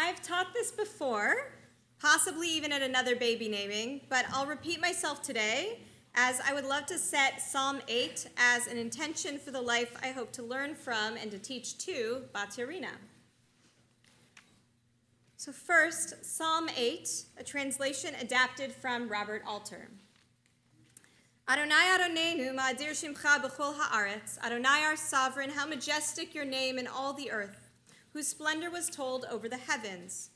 I've taught this before, possibly even at another baby naming, but I'll repeat myself today as I would love to set Psalm 8 as an intention for the life I hope to learn from and to teach to Beth Torah. So first, Psalm 8, a translation adapted from Robert Alter. Adonai Adonenu ma'adir shimcha b'chol ha'aretz. Adonai our sovereign, how majestic your name in all the earth, whose splendor was told over the heavens.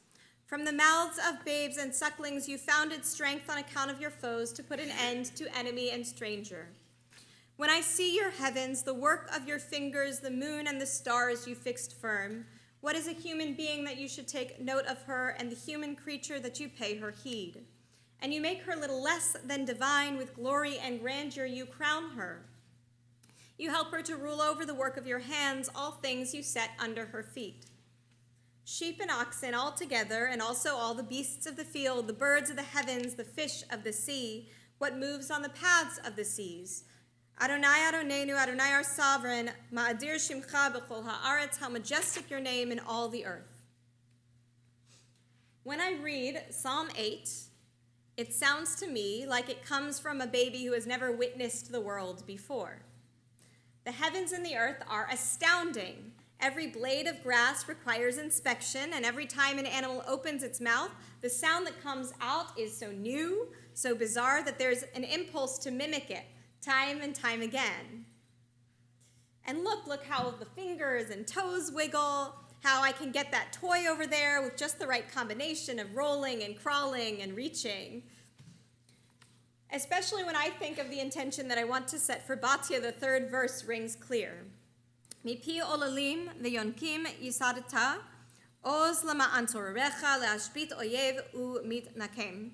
From the mouths of babes and sucklings you founded strength on account of your foes to put an end to enemy and stranger. When I see your heavens, the work of your fingers, the moon and the stars you fixed firm, what is a human being that you should take note of her, and the human creature that you pay her heed? And you make her little less than divine, with glory and grandeur you crown her. You help her to rule over the work of your hands, all things you set under her feet. Sheep and oxen all together, and also all the beasts of the field, the birds of the heavens, the fish of the sea, what moves on the paths of the seas. Adonai Adonenu, Adonai our sovereign, ma'adir shimcha b'chol ha'aretz, how majestic your name in all the earth. When I read Psalm 8, it sounds to me like it comes from a baby who has never witnessed the world before. The heavens and the earth are astounding. Every blade of grass requires inspection, and every time an animal opens its mouth, the sound that comes out is so new, so bizarre, that there's an impulse to mimic it time and time again. And look how the fingers and toes wiggle, how I can get that toy over there with just the right combination of rolling and crawling and reaching. Especially when I think of the intention that I want to set for Batya, the third verse rings clear. Mipi olalim v'yonkim yisadata, oz lama'an torarecha le'ashbit oyev u'mitnakem.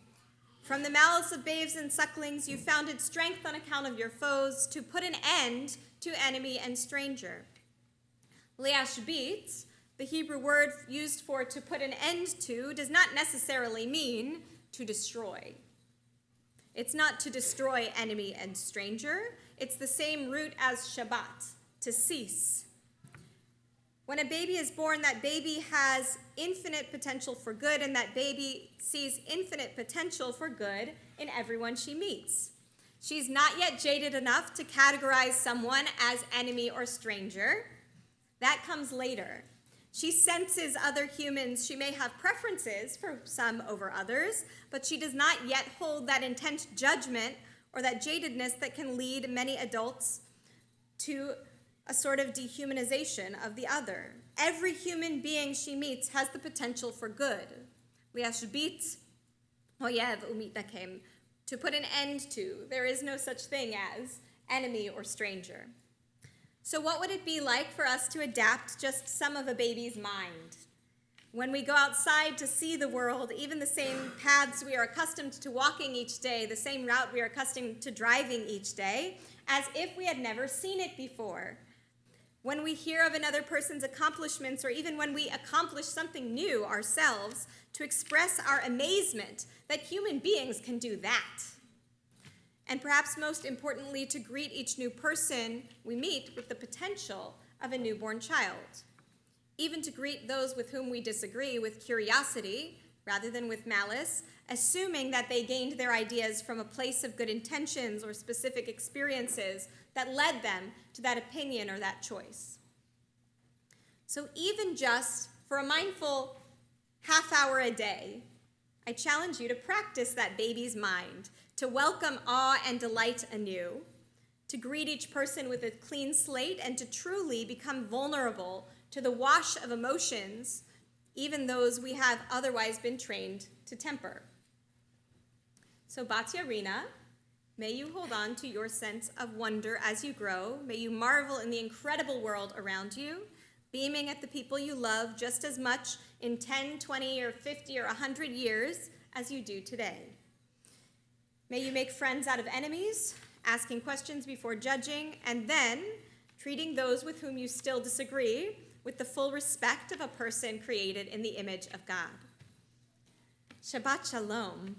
From the mouths of babes and sucklings you founded strength on account of your foes, to put an end to enemy and stranger. Le'ashbit, the Hebrew word used for to put an end to, does not necessarily mean to destroy. It's not to destroy enemy and stranger. It's the same root as Shabbat, to cease. When a baby is born, that baby has infinite potential for good, and that baby sees infinite potential for good in everyone she meets. She's not yet jaded enough to categorize someone as enemy or stranger. That comes later. She senses other humans. She may have preferences for some over others, but she does not yet hold that intense judgment or that jadedness that can lead many adults to a sort of dehumanization of the other. Every human being she meets has the potential for good. Liashbit oyev u'mitnakem, to put an end to. There is no such thing as enemy or stranger. So what would it be like for us to adapt just some of a baby's mind? When we go outside to see the world, even the same paths we are accustomed to walking each day, the same route we are accustomed to driving each day, as if we had never seen it before. When we hear of another person's accomplishments, or even when we accomplish something new ourselves, to express our amazement that human beings can do that. And perhaps most importantly, to greet each new person we meet with the potential of a newborn child. Even to greet those with whom we disagree with curiosity rather than with malice, assuming that they gained their ideas from a place of good intentions or specific experiences that led them to that opinion or that choice. So even just for a mindful half hour a day, I challenge you to practice that baby's mind, to welcome awe and delight anew, to greet each person with a clean slate, and to truly become vulnerable to the wash of emotions, even those we have otherwise been trained to temper. So Batya Rina, may you hold on to your sense of wonder as you grow. May you marvel in the incredible world around you, beaming at the people you love just as much in 10, 20, or 50, or 100 years as you do today. May you make friends out of enemies, asking questions before judging, and then treating those with whom you still disagree with the full respect of a person created in the image of God. Shabbat Shalom.